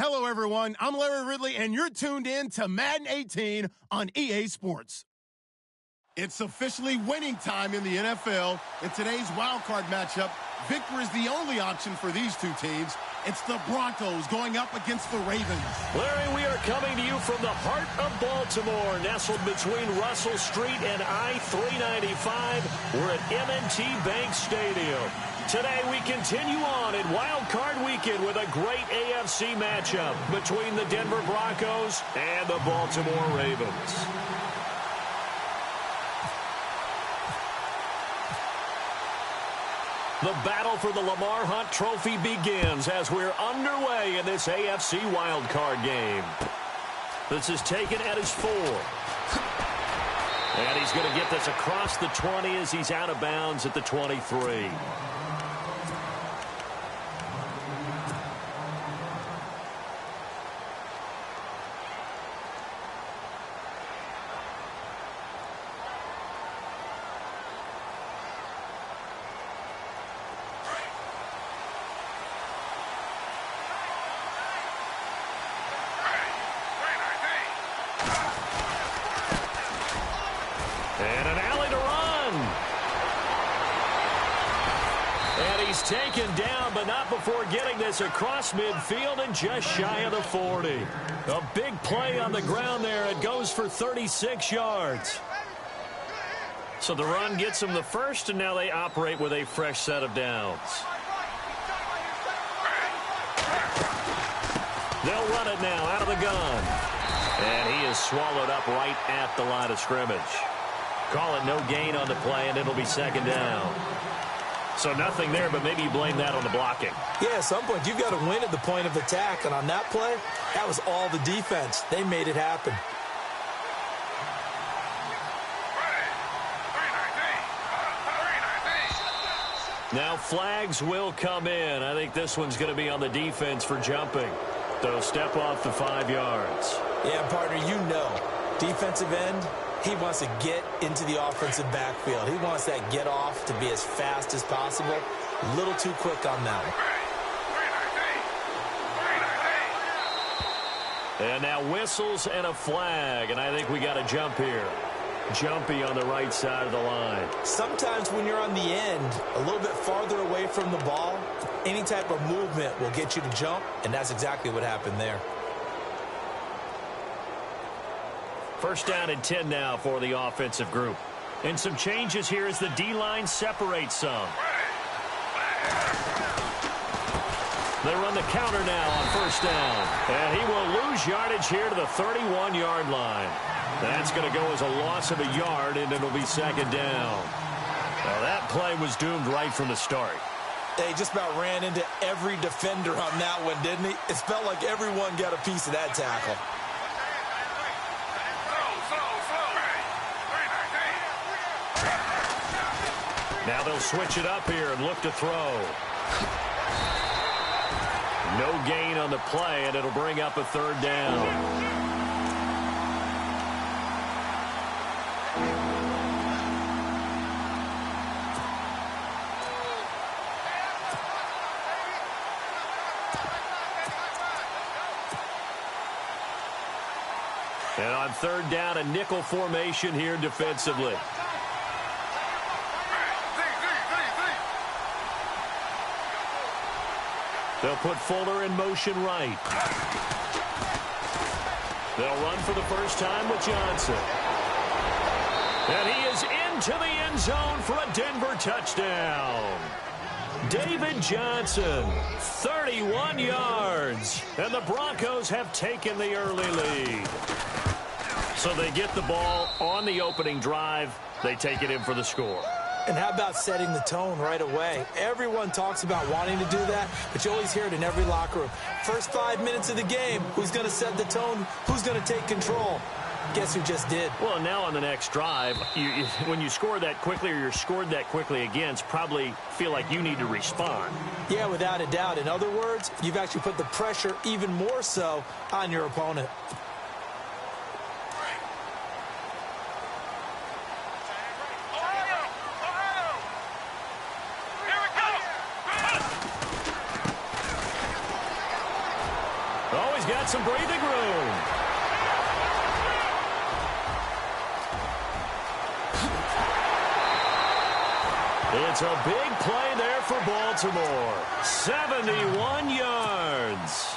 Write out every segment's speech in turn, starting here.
Hello, everyone. I'm Larry Ridley, and you're tuned in to Madden 18 on EA Sports. It's officially winning time in the NFL. In today's wildcard matchup, victory is the only option for these two teams. It's the Broncos going up against the Ravens. Larry, we are coming to you from the heart of Baltimore, nestled between Russell Street and I-395. We're at M&T Bank Stadium. Today we continue on in Wild Card Weekend with a great AFC matchup between the Denver Broncos and the Baltimore Ravens. The battle for the Lamar Hunt Trophy begins as we're underway in this AFC Wild Card game. This is taken at his 4. And he's going to get this across the 20 as he's out of bounds at the 23. And an alley to run. And he's taken down, but not before getting this across midfield and just shy of the 40. A big play on the ground there. It goes for 36 yards. So the run gets them the first, and now they operate with a fresh set of downs. They'll run it now out of the gun. And he is swallowed up right at the line of scrimmage. Call it no gain on the play, and it'll be second down. So nothing there, but maybe you blame that on the blocking. Yeah, at some point, you've got to win at the point of attack. And on that play, that was all the defense. They made it happen. Now flags will come in. I think this one's going to be on the defense for jumping. So step off the 5 yards. Yeah, partner, you know, defensive end, he wants to get into the offensive backfield. He wants that get off to be as fast as possible. A little too quick on that one. And now whistles and a flag, and I think we got a jump here. Jumpy on the right side of the line. Sometimes when you're on the end, a little bit farther away from the ball, any type of movement will get you to jump, and that's exactly what happened there. First down and 10 now for the offensive group. And some changes here as the D-line separates some. They run the counter now on first down. And he will lose yardage here to the 31-yard line. That's going to go as a loss of a yard, and it'll be second down. Well, that play was doomed right from the start. They just about ran into every defender on that one, didn't he? It felt like everyone got a piece of that tackle. Now they'll switch it up here and look to throw. No gain on the play, and it'll bring up a third down. And on third down, a nickel formation here defensively. They'll put Fuller in motion right. They'll run for the first time with Johnson. And he is into the end zone for a Denver touchdown. David Johnson, 31 yards. And the Broncos have taken the early lead. So they get the ball on the opening drive. They take it in for the score. And how about setting the tone right away? Everyone talks about wanting to do that, but you always hear it in every locker room. First 5 minutes of the game, who's going to set the tone? Who's going to take control? Guess who just did? Well, now on the next drive, when you score that quickly or you're scored that quickly against, probably feel like you need to respond. Yeah, without a doubt. In other words, you've actually put the pressure even more so on your opponent. got some breathing room. It's a big play there for Baltimore. 71 yards.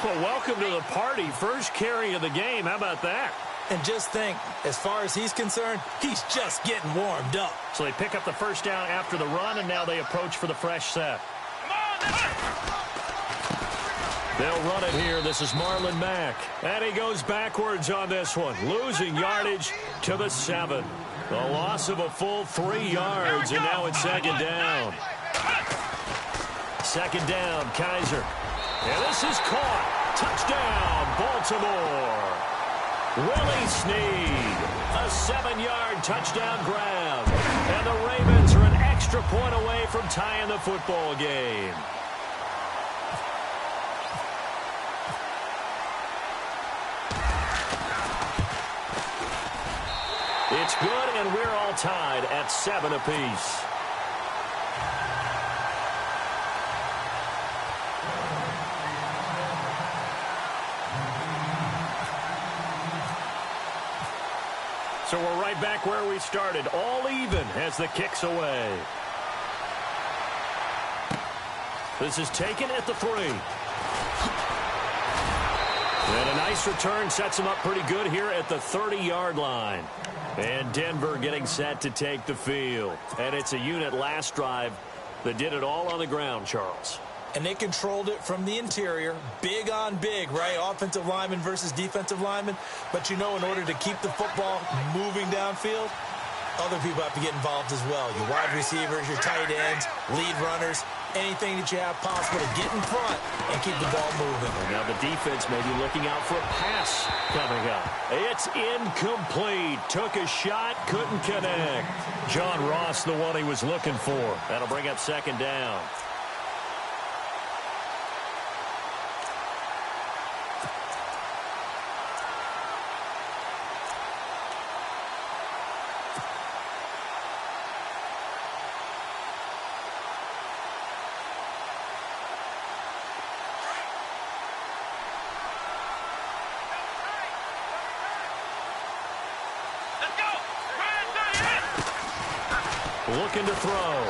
Well, welcome to the party. First carry of the game. How about that? And just think, as far as he's concerned, he's just getting warmed up. So they pick up the first down after the run, and now they approach for the fresh set. They'll run it here. This is Marlon Mack. And he goes backwards on this one, losing yardage to the 7. The loss of a full 3 yards, and now it's second down. Second down, Kaiser. And this is caught. Touchdown, Baltimore. Willie Snead, a 7-yard touchdown grab. And the Ravens are an extra point away from tying the football game. It's good, and we're all tied at 7 apiece. So we're right back where we started, all even as the kick's away. This is taken at the 3. And a nice return sets him up pretty good here at the 30-yard line. And Denver getting set to take the field. And it's a unit last drive that did it all on the ground, Charles. And they controlled it from the interior. Big on big, right? Offensive lineman versus defensive lineman. But, you know, in order to keep the football moving downfield, other people have to get involved as well. Your wide receivers, your tight ends, lead runners, anything that you have possible to get in front and keep the ball moving. And now the defense may be looking out for a pass coming up. It's incomplete. Took a shot, couldn't connect. John Ross, the one he was looking for. That'll bring up second down. Looking to throw.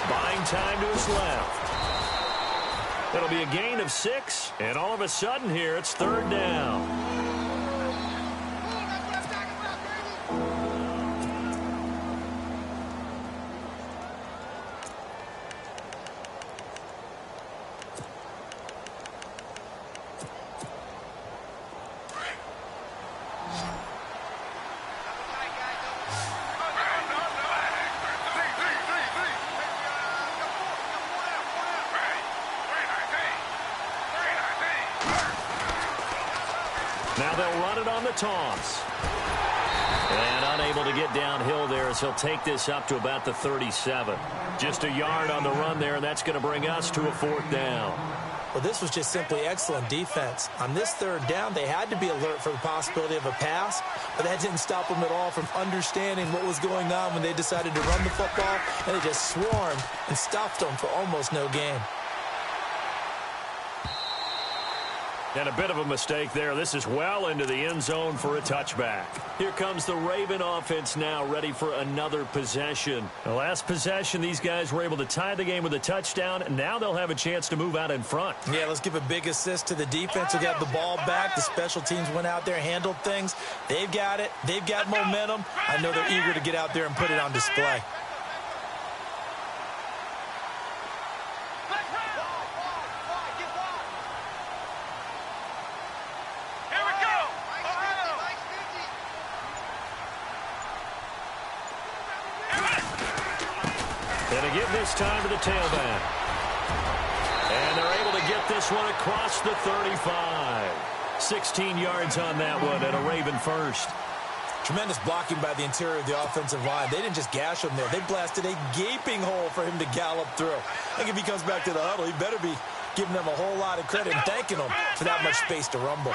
Buying time to his left. It'll be a gain of 6, and all of a sudden here it's third down. Now they'll run it on the toss. And unable to get downhill there as he'll take this up to about the 37. Just a yard on the run there, and that's going to bring us to a fourth down. Well, this was just simply excellent defense. On this third down, they had to be alert for the possibility of a pass, but that didn't stop them at all from understanding what was going on when they decided to run the football, and they just swarmed and stuffed them for almost no gain. And a bit of a mistake there. This is well into the end zone for a touchback. Here comes the Raven offense now, ready for another possession. The last possession, these guys were able to tie the game with a touchdown, and now they'll have a chance to move out in front. Yeah, let's give a big assist to the defense who got the ball back. The special teams went out there, handled things. They've got it. They've got momentum. I know they're eager to get out there and put it on display. This time to the tailback. And they're able to get this one across the 35. 16 yards on that one and a Raven first. Tremendous blocking by the interior of the offensive line. They didn't just gash him there. They blasted a gaping hole for him to gallop through. I think if he comes back to the huddle, he better be giving them a whole lot of credit and thanking them for that much space to rumble.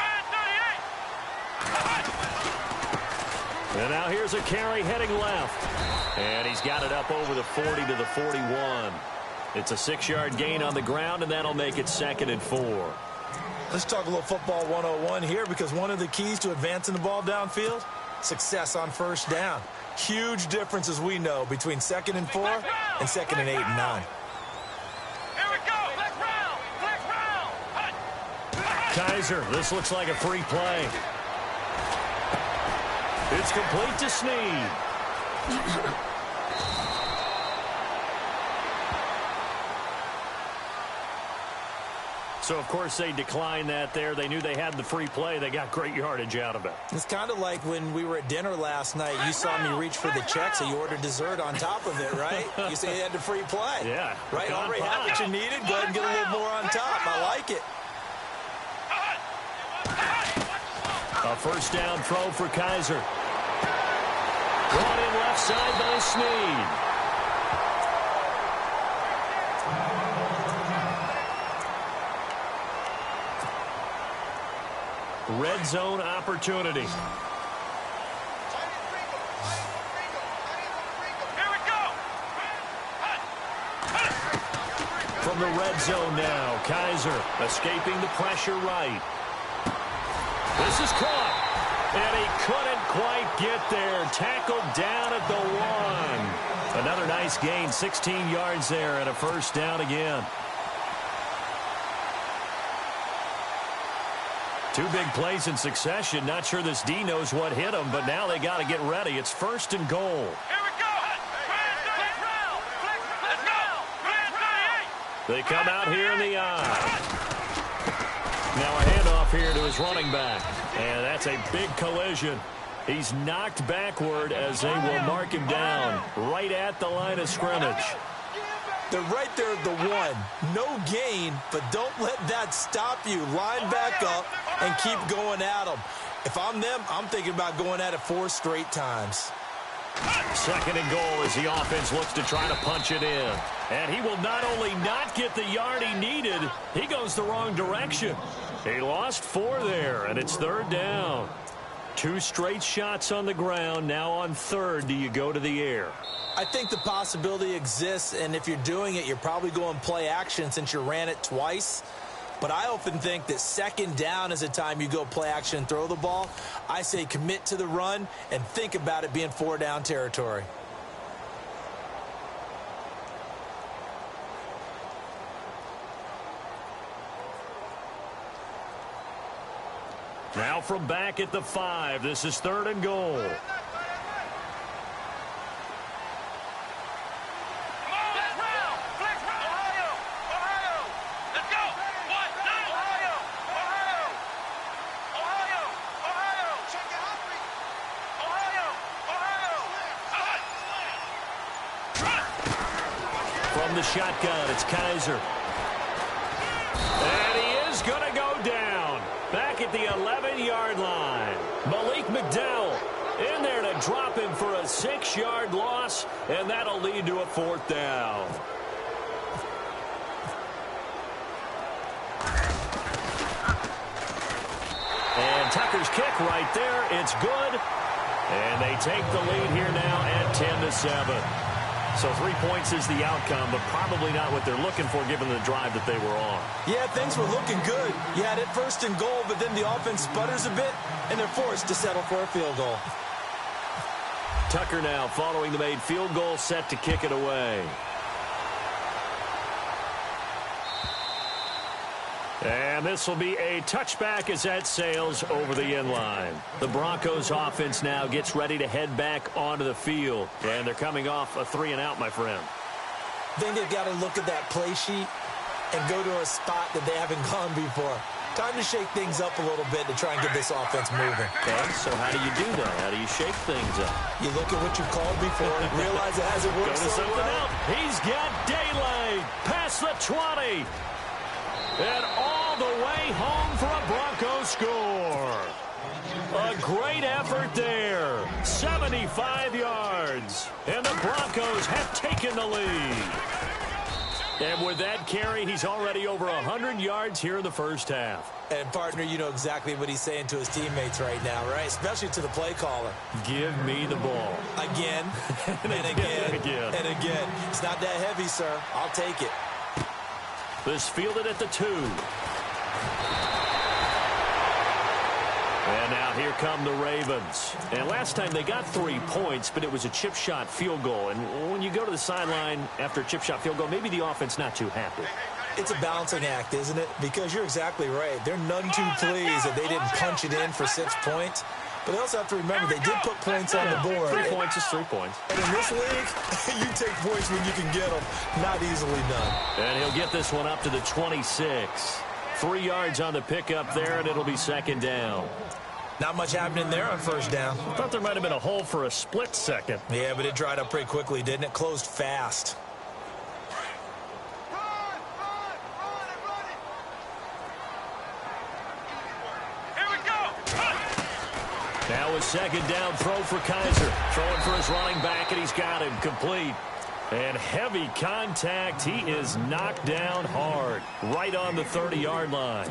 And now here's a carry heading left. And he's got it up over the 40 to the 41. It's a 6-yard gain on the ground, and that'll make it 2nd and 4. Let's talk a little football 101 here, because one of the keys to advancing the ball downfield, success on first down. Huge difference, as we know, between 2nd and 4 and 2nd and 8 and 9. Kaiser, this looks like a free play. It's complete to Snead. So, of course, they declined that there. They knew they had the free play. They got great yardage out of it. It's kind of like when we were at dinner last night. You saw me reach for the check, so you ordered dessert on top of it, right? You say you had the free play. Yeah. Right? Already had what you needed. Go ahead and get a little more on top. I like it. A first down throw for Kaiser. Brought in left side by Snead. Red zone opportunity. Here we go. From the red zone now, Kaiser escaping the pressure right. This is caught, and he couldn't quite get there. Tackled down at the 1. Another nice gain, 16 yards there, and a first down again. Two big plays in succession. Not sure this D knows what hit him, but now they got to get ready. It's 1st and goal. Here we go. Let's go. They come out here in the eye. Now a handoff here to his running back. And that's a big collision. He's knocked backward as they will mark him down right at the line of scrimmage. They're right there at the 1. No gain, but don't let that stop you. Line back up and keep going at them. If I'm them, I'm thinking about going at it 4 straight times. 2nd and goal as the offense looks to try to punch it in. And he will not only not get the yard he needed, he goes the wrong direction. He lost 4 there, and it's 3rd down. 2 straight shots on the ground. Now on 3rd, do you go to the air? I think the possibility exists, and if you're doing it, you're probably going play action since you ran it twice. But I often think that 2nd down is the time you go play action and throw the ball. I say commit to the run and think about it being 4 down territory. Now from back at the 5, this is 3rd and goal. From the shotgun, it's Kaiser. And he is going to go down. Back at the 11-yard line. Malik McDowell in there to drop him for a 6-yard loss, and that'll lead to a 4th down. And Tucker's kick right there. It's good. And they take the lead here now at 10-7. So 3 points is the outcome, but probably not what they're looking for given the drive that they were on. Yeah, things were looking good. You had it 1st and goal, but then the offense sputters a bit, and they're forced to settle for a field goal. Tucker now following the made field goal, set to kick it away. And this will be a touchback as that sails over the end line. The Broncos offense now gets ready to head back onto the field. And they're coming off a 3-and-out, my friend. I think they've got to look at that play sheet and go to a spot that they haven't gone before. Time to shake things up a little bit to try and get this offense moving. Okay, so how do you do that? How do you shake things up? You look at what you called before and realize it hasn't worked Go to so something well. else. He's got daylight past the 20. And all the way home for a Broncos score. A great effort there. 75 yards. And the Broncos have taken the lead. And with that carry, he's already over 100 yards here in the first half. And, partner, you know exactly what he's saying to his teammates right now, right? Especially to the play caller. Give me the ball. Again, and again, and again. It's not that heavy, sir. I'll take it. This fielded at the 2. And now here come the Ravens. And last time they got 3 points, but it was a chip shot field goal. And when you go to the sideline after a chip shot field goal, maybe the offense not too happy. It's a balancing act, isn't it? Because you're exactly right. They're none too pleased that they didn't punch it in for 6 points. But they also have to remember they did put points on the board. 3 points is 3 points. And in this league, you take points when you can get them. Not easily done. And he'll get this one up to the 26. 3 yards on the pickup there, and it'll be second down. Not much happening there on first down. I thought there might have been a hole for a split second. Yeah, but it dried up pretty quickly, didn't it? Closed fast. Here we go. Now a second down throw for Kaiser. Throwing for his running back, and he's got him complete. And heavy contact. He is knocked down hard. Right on the 30-yard line.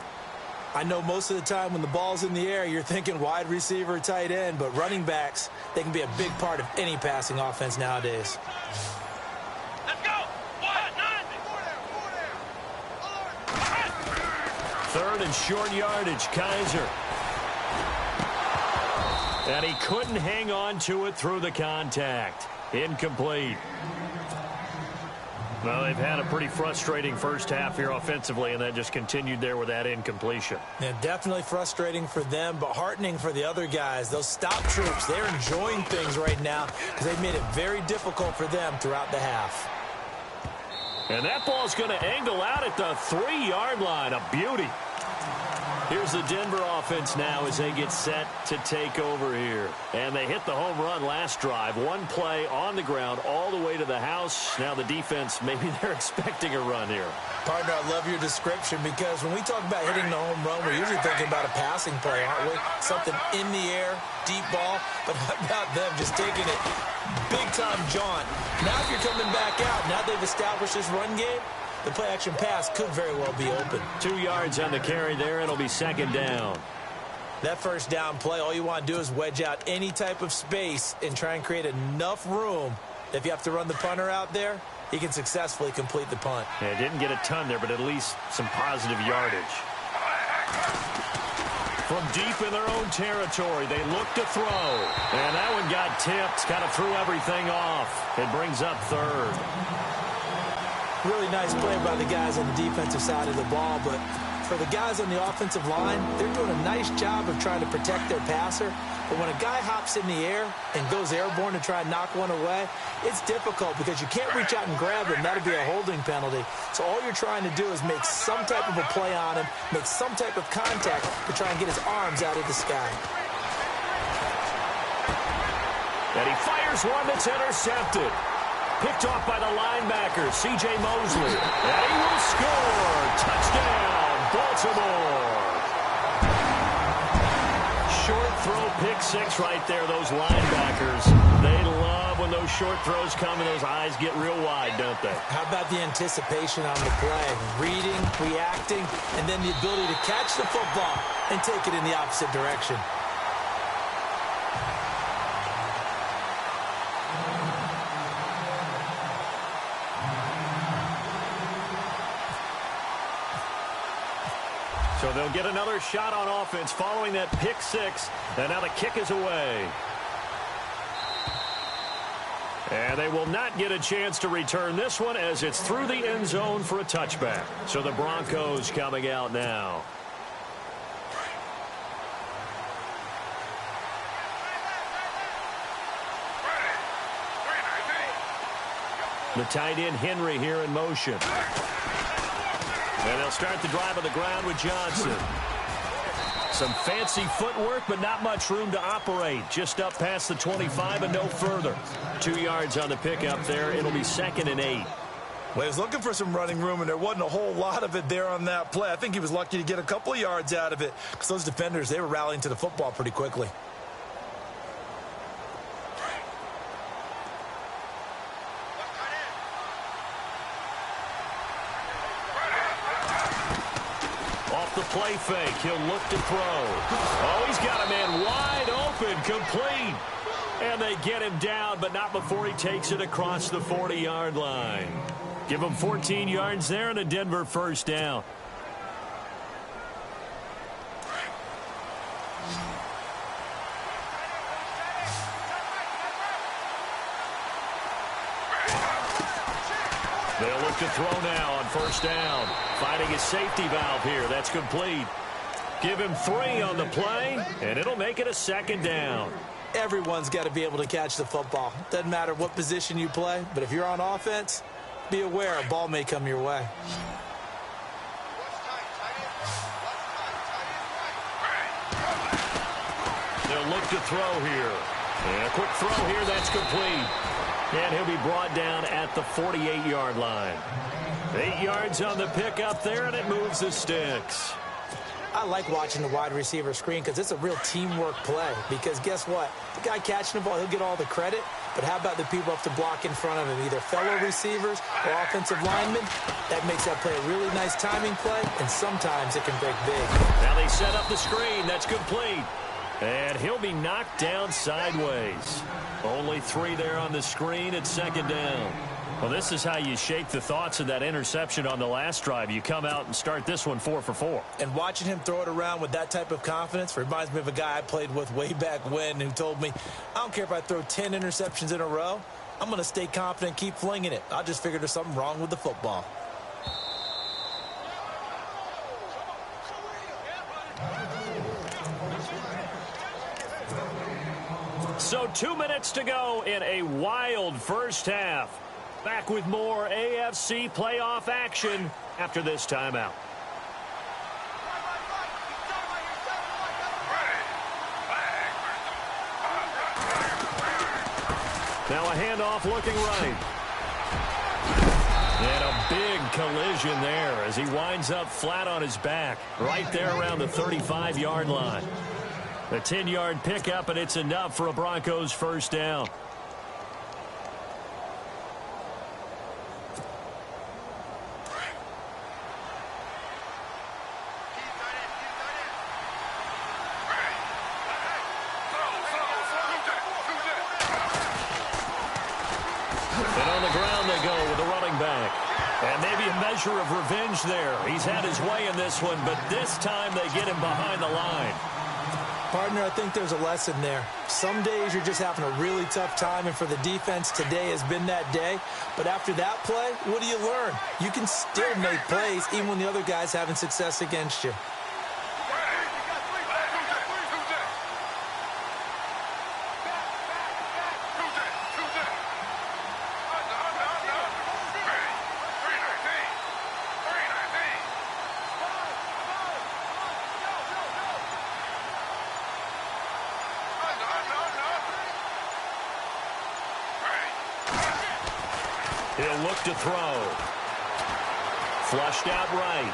I know most of the time when the ball's in the air, you're thinking wide receiver, tight end, but running backs, they can be a big part of any passing offense nowadays. Let's go. Third and short yardage, Kaiser. And he couldn't hang on to it through the contact. Incomplete. Well, they've had a pretty frustrating first half here offensively, and that just continued there with that incompletion. Yeah, definitely frustrating for them, but heartening for the other guys. Those stop troops, they're enjoying things right now because they've made it very difficult for them throughout the half. And that ball's going to angle out at the 3-yard line. A beauty. Here's the Denver offense now as they get set to take over here. And they hit the home run last drive. 1 play on the ground all the way to the house. Now the defense, maybe they're expecting a run here. Partner, I love your description because when we talk about hitting the home run, we're usually thinking about a passing play, aren't we? Something in the air, deep ball. But how about them just taking it big-time jaunt? Now if you're coming back out, now they've established this run game, the play-action pass could very well be open. 2 yards on the carry there. It'll be second down. That first down play, all you want to do is wedge out any type of space and try and create enough room that if you have to run the punter out there, he can successfully complete the punt. Yeah, didn't get a ton there, but at least some positive yardage. From deep in their own territory, they look to throw. And that one got tipped, kind of threw everything off. It brings up third. Really nice play by the guys on the defensive side of the ball, but for the guys on the offensive line, they're doing a nice job of trying to protect their passer. But when a guy hops in the air and goes airborne to try and knock one away, it's difficult because you can't reach out and grab him. That'll be a holding penalty. So all you're trying to do is make some type of a play on him, make some type of contact to try and get his arms out of the sky. And he fires one that's intercepted. Picked off by the linebacker, C.J. Mosley. And he will score. Touchdown, Baltimore. Short throw, pick six right there, those linebackers. They love when those short throws come and those eyes get real wide, don't they? How about the anticipation on the play? Reading, reacting, and then the ability to catch the football and take it in the opposite direction. So they'll get another shot on offense following that pick six. And now the kick is away. And they will not get a chance to return this one as it's through the end zone for a touchback. So the Broncos coming out now. The tight end Henry here in motion. And they'll start the drive on the ground with Johnson. Some fancy footwork, but not much room to operate. Just up past the 25 and no further. 2 yards on the pickup there. It'll be 2nd and 8. Well, he was looking for some running room, and there wasn't a whole lot of it there on that play. I think he was lucky to get a couple of yards out of it because those defenders, they were rallying to the football pretty quickly. The play fake. He'll look to throw. Oh, he's got a man wide open, complete. And they get him down, but not before he takes it across the 40-yard line. Give him 14 yards there and a Denver first down. They'll look to throw now on first down. Finding his safety valve here. That's complete. Give him 3 on the play, and it'll make it a second down. Everyone's got to be able to catch the football. Doesn't matter what position you play, but if you're on offense, be aware a ball may come your way. They'll look to throw here. And a quick throw here, that's complete. And he'll be brought down at the 48-yard line. 8 yards on the pickup there, and it moves the sticks. I like watching the wide receiver screen because it's a real teamwork play. Because guess what? The guy catching the ball, he'll get all the credit. But how about the people up to block in front of him, either fellow receivers or offensive linemen? That makes that play a really nice timing play, and sometimes it can break big. Now they set up the screen. That's complete. And he'll be knocked down sideways. Only 3 there on the screen at second down. Well, this is how you shake the thoughts of that interception on the last drive. You come out and start this one 4 for 4. And watching him throw it around with that type of confidence reminds me of a guy I played with way back when who told me, I don't care if I throw 10 interceptions in a row. I'm going to stay confident, keep flinging it. I just figured there's something wrong with the football. So 2 minutes to go in a wild first half. Back with more AFC playoff action after this timeout. Now a handoff looking right. And a big collision there as he winds up flat on his back right there around the 35-yard line. A 10-yard pickup, and it's enough for a Broncos first down. And on the ground they go with a running back. And maybe a measure of revenge there. He's had his way in this one, but this time they get him behind the line. Partner, I think there's a lesson there. Some days you're just having a really tough time, and for the defense, today has been that day. But after that play, what do you learn? You can still make plays even when the other guy's having success against you. He'll look to throw. Flushed out right.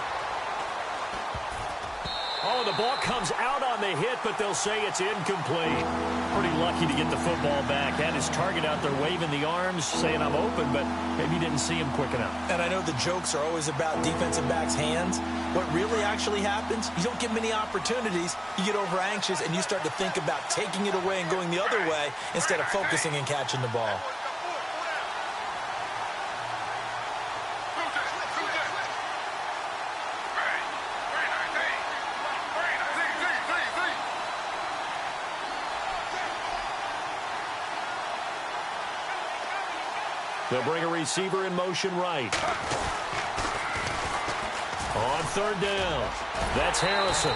Oh, the ball comes out on the hit, but they'll say it's incomplete. Pretty lucky to get the football back. Had his target out there waving the arms, saying I'm open, but maybe didn't see him quick enough. And I know the jokes are always about defensive backs' hands. What really actually happens, you don't get many opportunities. You get over anxious, and you start to think about taking it away and going the other way instead of focusing and catching the ball. They'll bring a receiver in motion right. On third down, that's Harrison.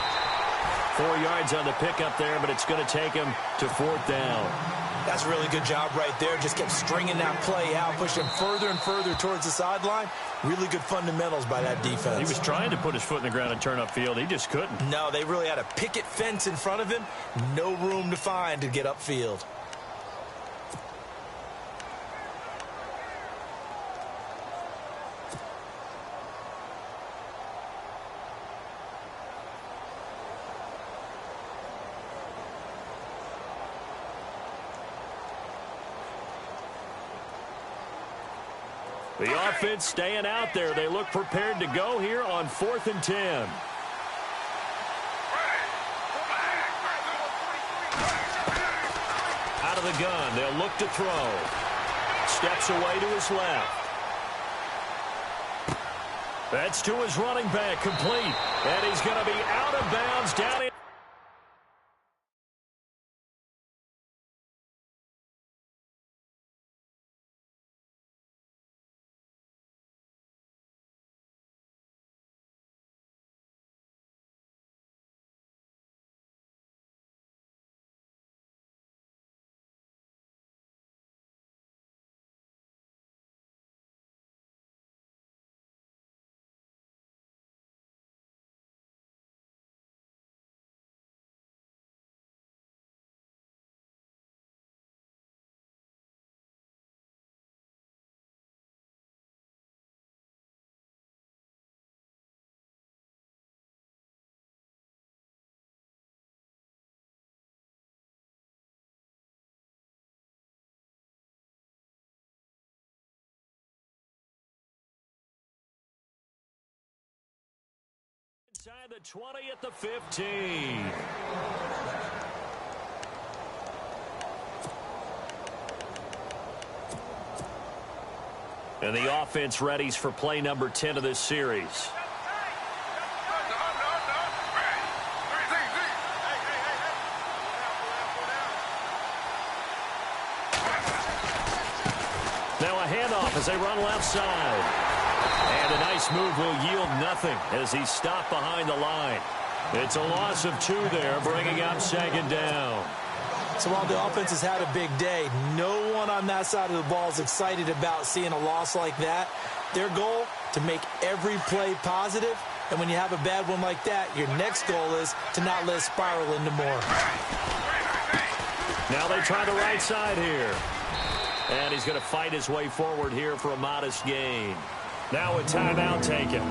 4 yards on the pickup there, but it's going to take him to fourth down. That's a really good job right there. Just kept stringing that play out, pushing him further and further towards the sideline. Really good fundamentals by that defense. He was trying to put his foot in the ground and turn upfield. He just couldn't. No, they really had a picket fence in front of him. No room to find to get upfield. The offense staying out there. They look prepared to go here on 4th and 10. Out of the gun, they'll look to throw. Steps away to his left. That's to his running back, complete. And he's going to be out of bounds down in Inside the 20 at the 15. And the offense readies for play number 10 of this series. Now a handoff as they run left side. And a nice move will yield nothing as he's stopped behind the line. It's a loss of 2 there, bringing up second down. So while the offense has had a big day, no one on that side of the ball is excited about seeing a loss like that. Their goal, to make every play positive. And when you have a bad one like that, your next goal is to not let it spiral into more. Now they try the right side here. And he's going to fight his way forward here for a modest gain. Now a timeout taken.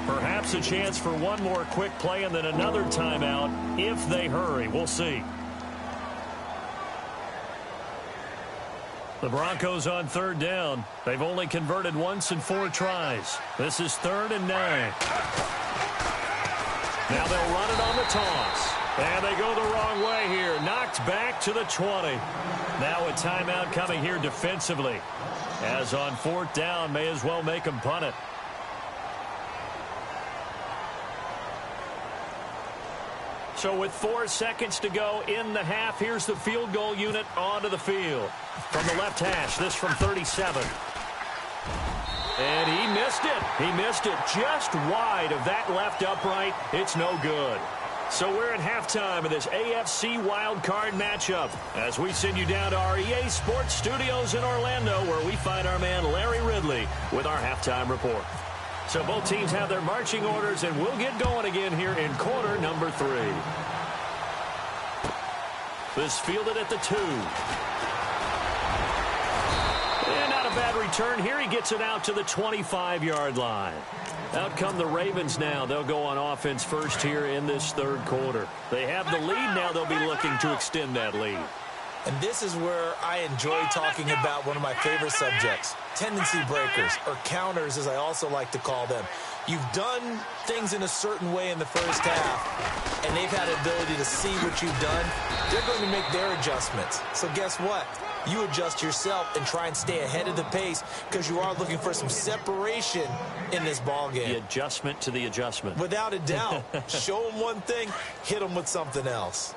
Perhaps a chance for one more quick play and then another timeout if they hurry. We'll see. The Broncos on third down. They've only converted once in 4 tries. This is 3rd and 9. Now they'll run it on the toss. And they go the wrong way here. Knocked back to the 20. Now a timeout coming here defensively. As on 4th down, may as well make them punt it. So with 4 seconds to go in the half, here's the field goal unit onto the field. From the left hash, this from 37. And he missed it. He missed it just wide of that left upright. It's no good. So we're at halftime of this AFC wildcard matchup as we send you down to our EA Sports Studios in Orlando where we find our man Larry Ridley with our halftime report. So both teams have their marching orders, and we'll get going again here in quarter number 3. This fielded at the 2. And not a bad return here. He gets it out to the 25-yard line. Out come the Ravens now. They'll go on offense first here in this 3rd quarter. They have the lead now. They'll be looking to extend that lead. And this is where I enjoy talking about one of my favorite subjects, tendency breakers, or counters as I also like to call them. You've done things in a certain way in the first half, and they've had the ability to see what you've done. They're going to make their adjustments. So guess what? You adjust yourself and try and stay ahead of the pace because you are looking for some separation in this ball game. The adjustment to the adjustment. Without a doubt. Show them one thing, hit them with something else.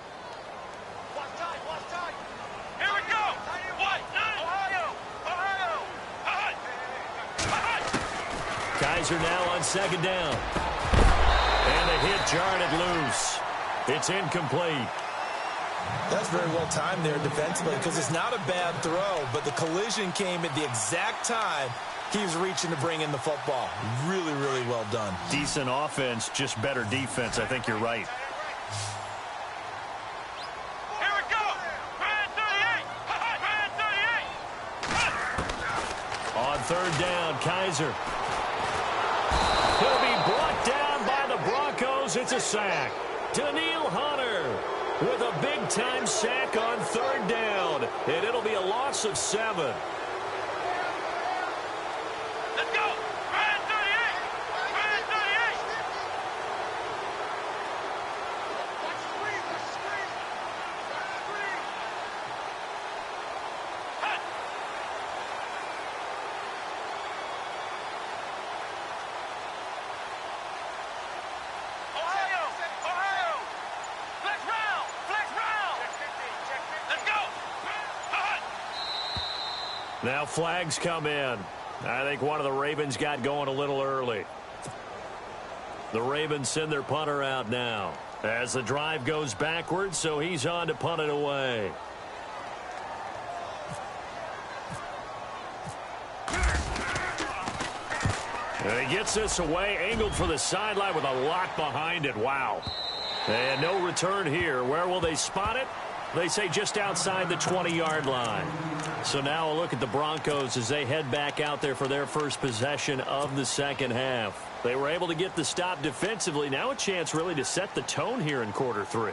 Kaiser now on 2nd down. And the hit jarred it loose. It's incomplete. That's very well timed there defensively because it's not a bad throw, but the collision came at the exact time he was reaching to bring in the football. Really, really well done. Decent offense, just better defense. I think you're right. Here we go. Brand 38. On 3rd down, Kaiser. He'll be brought down by the Broncos. It's a sack. Daniil Hunter with a big-time sack on 3rd down. And it'll be a loss of 7. Let's go. Brand 38. Brand 38. Watch the screen. Watch the screen. Watch the screen. Hut. Ohio. Ohio. Flex round. Flex round. Let's go. Hut. Now flags come in. I think one of the Ravens got going a little early. The Ravens send their punter out now as the drive goes backwards, so he's on to punt it away. And he gets this away, angled for the sideline with a lot behind it. Wow. And no return here. Where will they spot it? They say just outside the 20-yard line. So now a look at the Broncos as they head back out there for their first possession of the 2nd half. They were able to get the stop defensively. Now a chance really to set the tone here in quarter 3.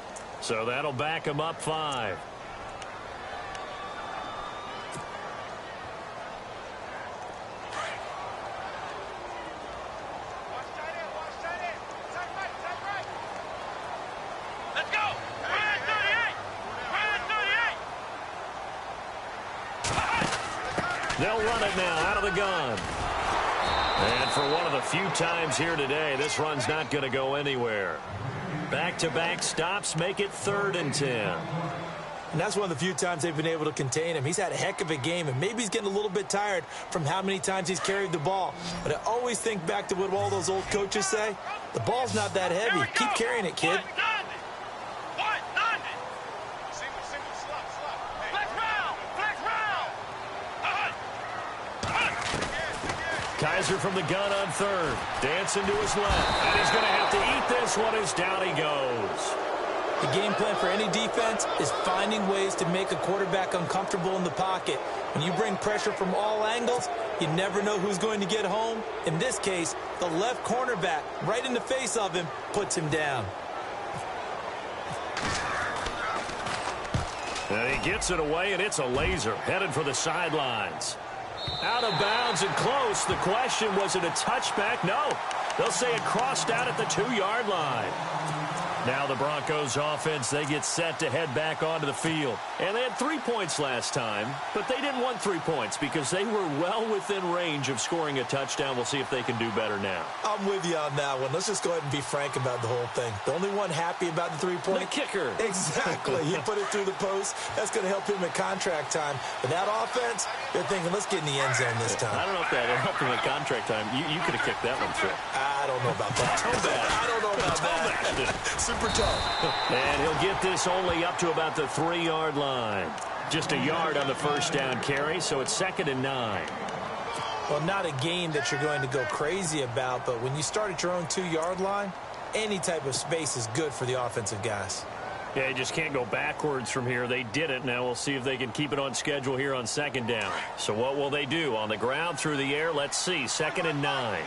So that'll back him up 5. Let's go! Ryan 38! Ryan 38! They'll run it now out of the gun. And for one of the few times here today, this run's not going to go anywhere. Back-to-back stops make it 3rd and 10. And that's one of the few times they've been able to contain him. He's had a heck of a game, and maybe he's getting a little bit tired from how many times he's carried the ball. But I always think back to what all those old coaches say. The ball's not that heavy. Keep carrying it, kid. 190! Single, slap. Hey. Flex round! Kaiser from the gun on 3rd. Dancing to his left. And he's going to have to eat this one as down he goes. The game plan for any defense is finding ways to make a quarterback uncomfortable in the pocket. When you bring pressure from all angles, you never know who's going to get home. In this case, the left cornerback, right in the face of him, puts him down. And he gets it away, and it's a laser. Headed for the sidelines. Out of bounds and close. The question, was it a touchback? No. They'll say it crossed out at the 2-yard line. Now the Broncos offense, they get set to head back onto the field. And they had 3 points last time, but they didn't want 3 points because they were well within range of scoring a touchdown. We'll see if they can do better now. I'm with you on that one. Let's just go ahead and be frank about the whole thing. The only one happy about the 3-point. The kicker. Exactly. He put it through the post. That's going to help him at contract time. But that offense, they're thinking, let's get in the end zone this time. I don't know if that helped him at contract time. You could have kicked that one through. I don't know about that. I don't know about that. Super tough. And he'll get this only up to about the 3-yard line. Just a yard on the first down carry, so it's 2nd and 9. Well, not a game that you're going to go crazy about, but when you start at your own 2-yard line, any type of space is good for the offensive guys. Yeah, you just can't go backwards from here. They did it. Now we'll see if they can keep it on schedule here on 2nd down. So what will they do? On the ground, through the air? Let's see. 2nd and 9.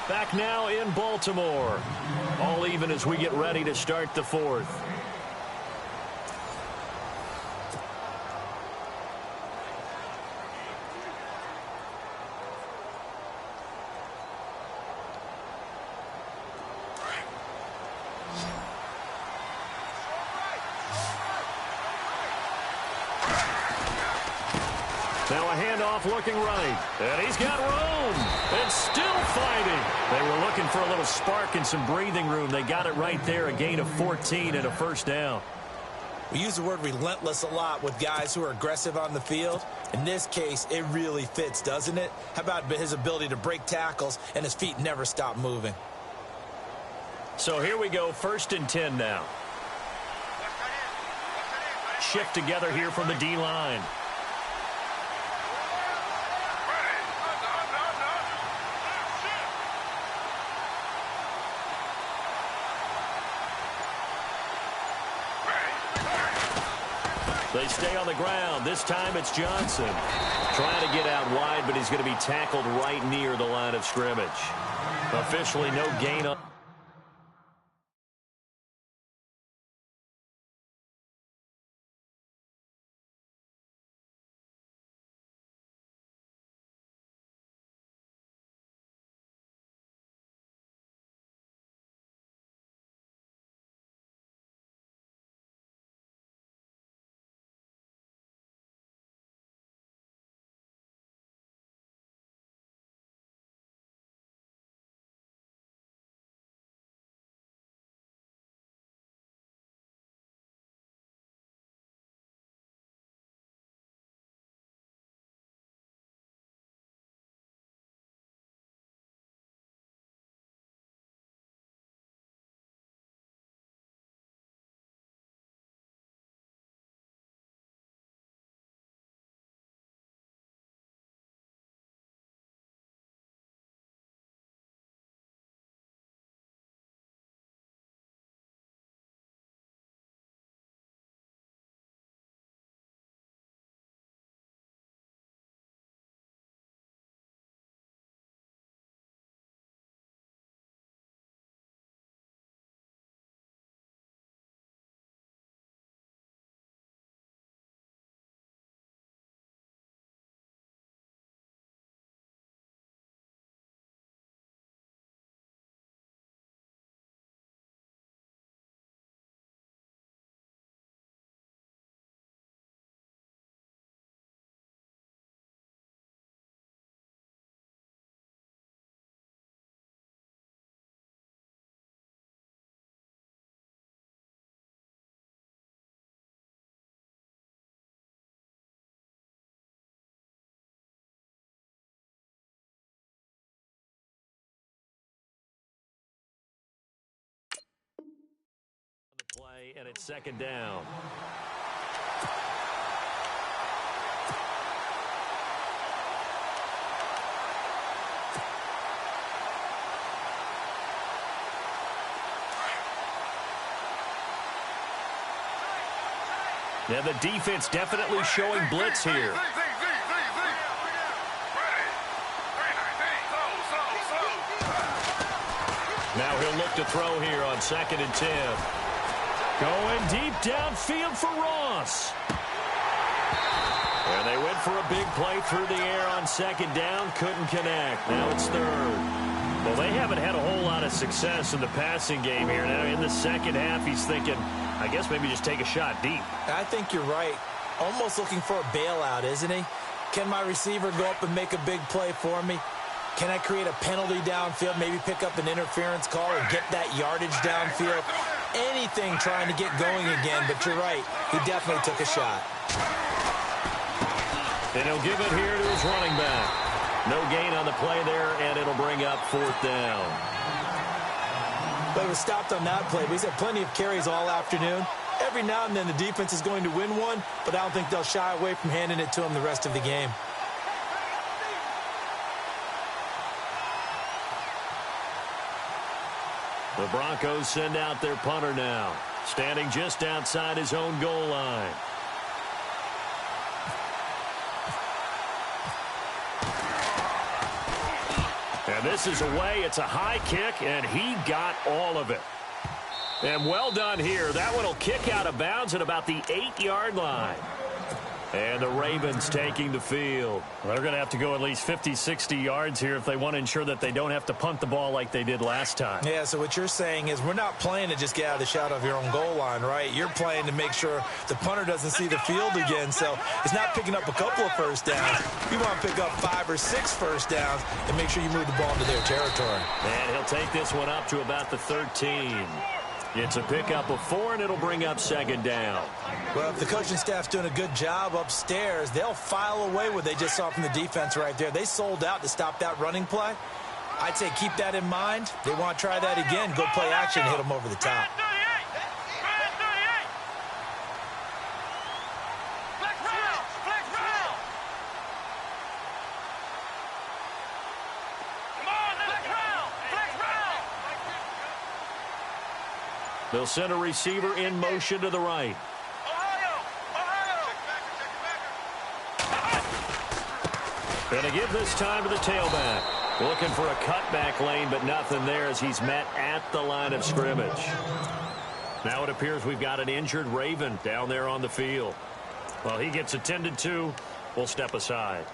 Back now in Baltimore. All even as we get ready to start the 4th. Now a handoff looking right. And he's got room. And still fighting. They were looking for a little spark and some breathing room. They got it right there. A gain of 14 and a first down. We use the word relentless a lot with guys who are aggressive on the field. In this case, it really fits, doesn't it? How about his ability to break tackles and his feet never stop moving? So here we go. 1st and 10 now. Shift together here from the D-line. They stay on the ground. This time it's Johnson. Trying to get out wide, but he's going to be tackled right near the line of scrimmage. Officially no gain on And it's second down. Now the defense definitely showing blitz here. Now he'll look to throw here on 2nd and 10. Going deep downfield for Ross. And they went for a big play through the air on 2nd down. Couldn't connect. Now it's 3rd. Well, they haven't had a whole lot of success in the passing game here. Now in the second half, he's thinking, I guess maybe just take a shot deep. I think you're right. Almost looking for a bailout, isn't he? Can my receiver go up and make a big play for me? Can I create a penalty downfield, maybe pick up an interference call or get that yardage downfield? Anything trying to get going again, but you're right. He definitely took a shot. And he'll give it here to his running back. No gain on the play there, and it'll bring up 4th down. But it was stopped on that play. He's had plenty of carries all afternoon. Every now and then the defense is going to win one, but I don't think they'll shy away from handing it to him the rest of the game. The Broncos send out their punter now, standing just outside his own goal line. And this is away. It's a high kick, and he got all of it. And well done here. That one will kick out of bounds at about the 8-yard line. And the Ravens taking the field. Well, they're going to have to go at least 50, 60 yards here if they want to ensure that they don't have to punt the ball like they did last time. Yeah, so what you're saying is we're not playing to just get out of the shadow of your own goal line, right? You're playing to make sure the punter doesn't see the field again. So it's not picking up a couple of first downs. You want to pick up 5 or 6 first downs and make sure you move the ball into their territory. And he'll take this one up to about the 13. It's a pickup of 4, and it'll bring up 2nd down. Well, if the coaching staff's doing a good job upstairs, they'll file away what they just saw from the defense right there. They sold out to stop that running play. I'd say keep that in mind. They want to try that again. Go play action and hit them over the top. They'll send a receiver in motion to the right. Going to give this time to the tailback. Looking for a cutback lane, but nothing there as he's met at the line of scrimmage. Now it appears we've got an injured Raven down there on the field. Well, he gets attended to. We'll step aside.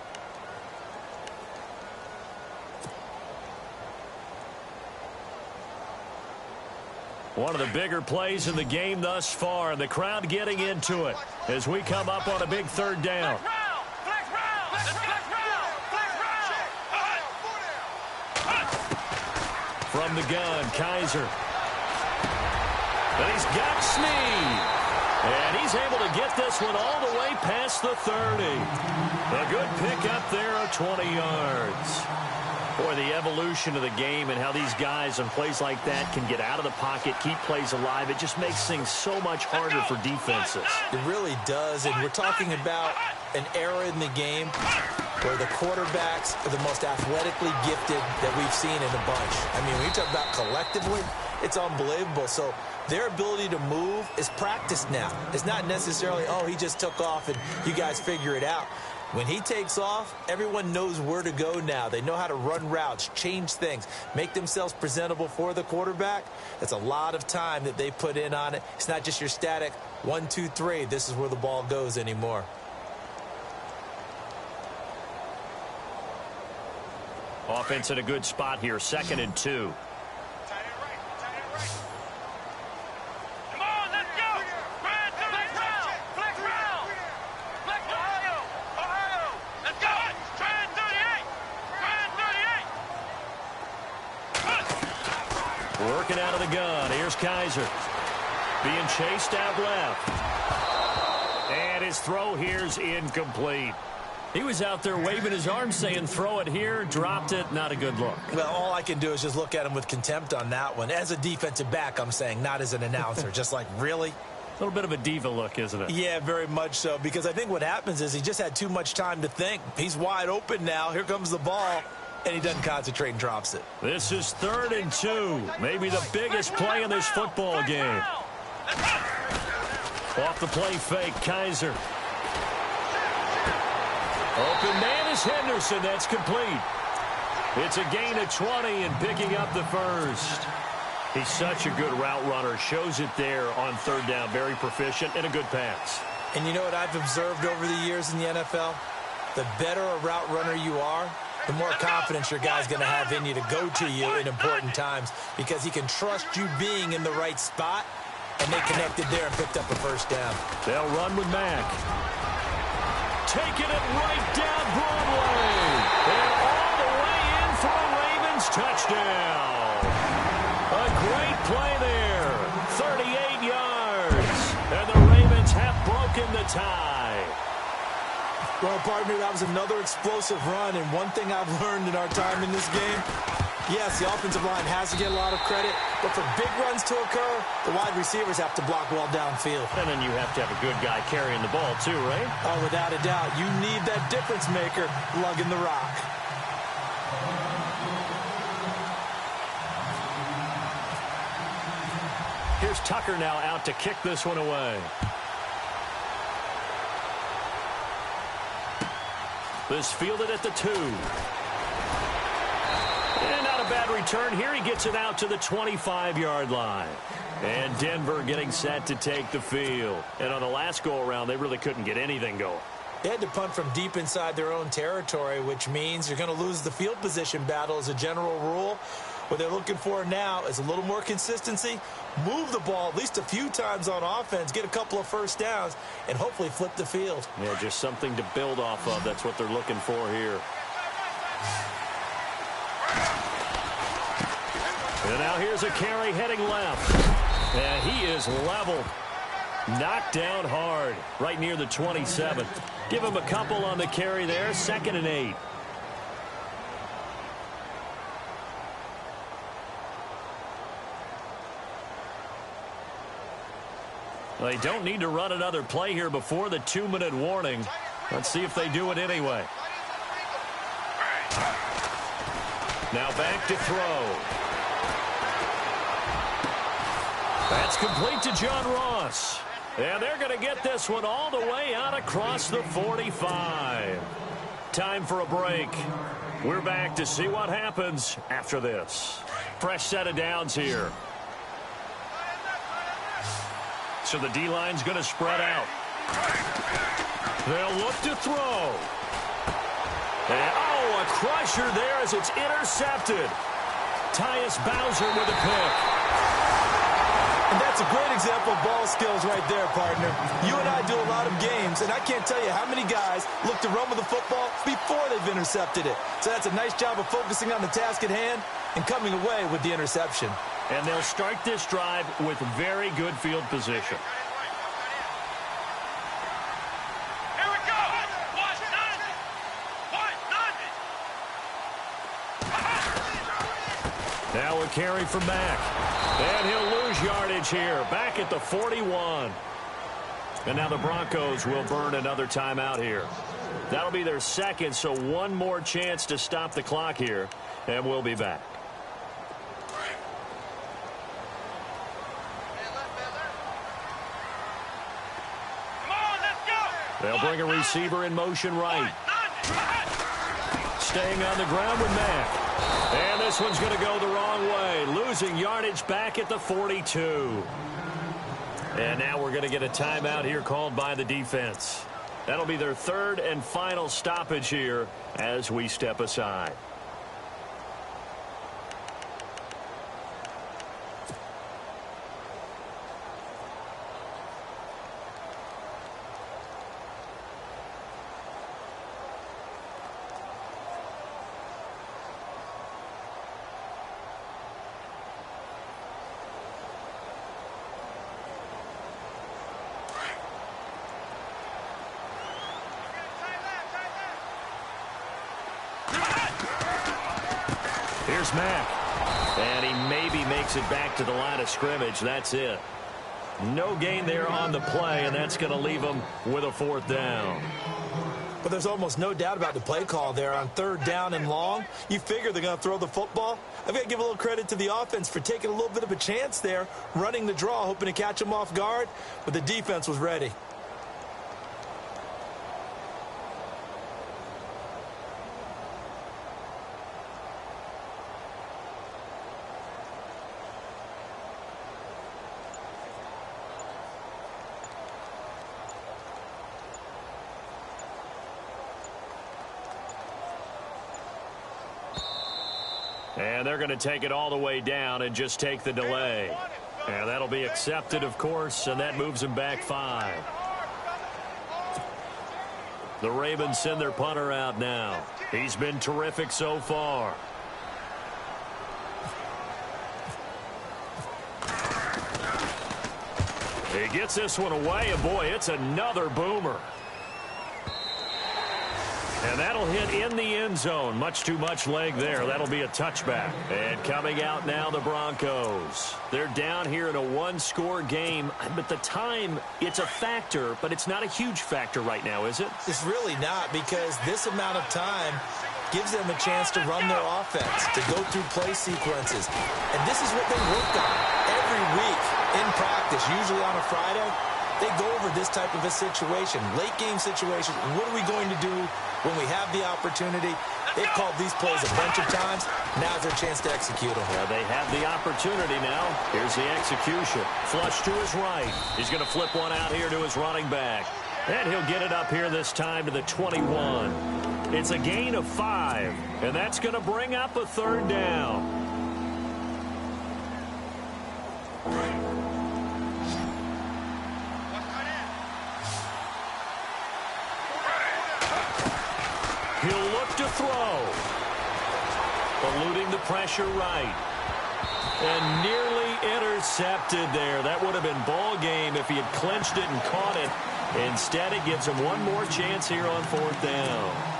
One of the bigger plays in the game thus far, and the crowd getting into it as we come up on a big 3rd down. From the gun, Kaiser. And he's got Snead. And he's able to get this one all the way past the 30. A good pickup there of 20 yards. Boy, the evolution of the game and how these guys in plays like that can get out of the pocket, keep plays alive, it just makes things so much harder for defenses. It really does, and we're talking about an era in the game where the quarterbacks are the most athletically gifted that we've seen in a bunch. I mean, when you talk about collectively, it's unbelievable. So their ability to move is practiced now. It's not necessarily, oh, he just took off and you guys figure it out. When he takes off, everyone knows where to go now. They know how to run routes, change things, make themselves presentable for the quarterback. That's a lot of time that they put in on it. It's not just your static 1, 2, 3. This is where the ball goes anymore. Offense in a good spot here, 2nd and 2. Working out of the gun. Here's Kaiser. Being chased out left. And his throw here's incomplete. He was out there waving his arms saying, throw it here, dropped it, not a good look. Well, all I can do is just look at him with contempt on that one. As a defensive back, I'm saying, not as an announcer. Just like, really? A little bit of a diva look, isn't it? Yeah, very much so, because I think what happens is he just had too much time to think. He's wide open now. Here comes the ball, and he doesn't concentrate and drops it. This is 3rd and 2. Maybe the biggest play in this football game. Off the play fake, Kaiser. Open man is Henderson. That's complete. It's a gain of 20 and picking up the first. He's such a good route runner. Shows it there on 3rd down. Very proficient and a good pass. And you know what I've observed over the years in the NFL? The better a route runner you are, the more confidence your guy's going to have in you to go to you in important times, because he can trust you being in the right spot, and they connected there and picked up a first down. They'll run with Mack. Taking it right down Broadway. And all the way in for a Ravens touchdown. A great play there. 38 yards. And the Ravens have broken the tie. Well, partner, that was another explosive run, and one thing I've learned in our time in this game, yes, the offensive line has to get a lot of credit, but for big runs to occur, the wide receivers have to block well downfield. And then you have to have a good guy carrying the ball too, right? Oh, without a doubt. You need that difference maker lugging the rock. Here's Tucker now out to kick this one away. This fielded at the 2. And not a bad return here. He gets it out to the 25-yard line. And Denver getting set to take the field. And on the last go-around, they really couldn't get anything going. They had to punt from deep inside their own territory, which means you're going to lose the field position battle as a general rule. What they're looking for now is a little more consistency, move the ball at least a few times on offense, get a couple of first downs, and hopefully flip the field. Yeah, just something to build off of. That's what they're looking for here. And now here's a carry heading left. And he is level. Knocked down hard right near the 27. Give him a couple on the carry there. 2nd and 8. They don't need to run another play here before the 2-minute warning. Let's see if they do it anyway. Now back to throw. That's complete to John Ross. And they're going to get this one all the way out across the 45. Time for a break. We're back to see what happens after this. Fresh set of downs here. So the D-line's going to spread out. They'll look to throw. And, oh, a crusher there as it's intercepted. Tyus Bowser with a pick. And that's a great example of ball skills right there, partner. You and I do a lot of games, and I can't tell you how many guys look to run with the football before they've intercepted it. So that's a nice job of focusing on the task at hand and coming away with the interception. And they'll start this drive with very good field position. Here we go. 1-0. Now a carry from Mack. And he'll lose yardage here. Back at the 41. And now the Broncos will burn another timeout here. That'll be their second, so one more chance to stop the clock here. And we'll be back. They'll bring a receiver in motion right. Staying on the ground with Mack. And this one's going to go the wrong way. Losing yardage back at the 42. And now we're going to get a timeout here called by the defense. That'll be their 3rd and final stoppage here as we step aside. is Mack. And he maybe makes it back to the line of scrimmage. That's it. No gain there on the play, and that's going to leave him with a 4th down. But there's almost no doubt about the play call there on 3rd down and long. You figure they're going to throw the football. I've got to give a little credit to the offense for taking a little bit of a chance there, running the draw, hoping to catch him off guard, but the defense was ready. And they're going to take it all the way down and just take the delay. And that'll be accepted, of course, and that moves him back 5. The Ravens send their punter out now. He's been terrific so far. He gets this one away, and boy, it's another boomer. And that'll hit in the end zone. Much too much leg there. That'll be a touchback. And coming out now, the Broncos. They're down here in a 1-score game. But the time, it's a factor, but it's not a huge factor right now, is it? It's really not, because this amount of time gives them a chance to run their offense, to go through play sequences. And this is what they work on every week in practice, usually on a Friday. They go over this type of a situation, late game situation. What are we going to do when we have the opportunity? They've called these plays a bunch of times. Now's their chance to execute them. Well, they have the opportunity now. Here's the execution. Flush to his right. He's going to flip one out here to his running back. And he'll get it up here this time to the 21. It's a gain of 5. And that's going to bring up a 3rd down. He'll look to throw. Eluding the pressure right. And nearly intercepted there. That would have been ball game if he had clinched it and caught it. Instead, it gives him one more chance here on 4th down.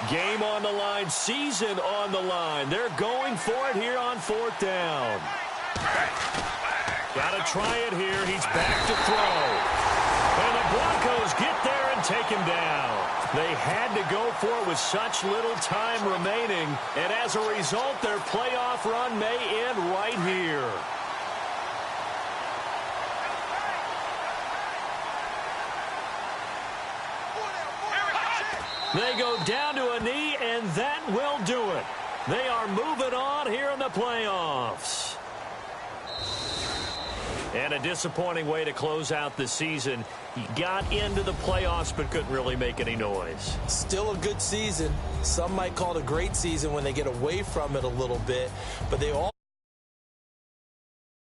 Game on the line, season on the line. They're going for it here on 4th down. Got to try it here. He's back to throw. And the Broncos get there and take him down. They had to go for it with such little time remaining. And as a result, their playoff run may end right here. They go down to a knee, and that will do it. They are moving on here in the playoffs. And a disappointing way to close out the season. He got into the playoffs but couldn't really make any noise. Still a good season. Some might call it a great season when they get away from it a little bit. But they all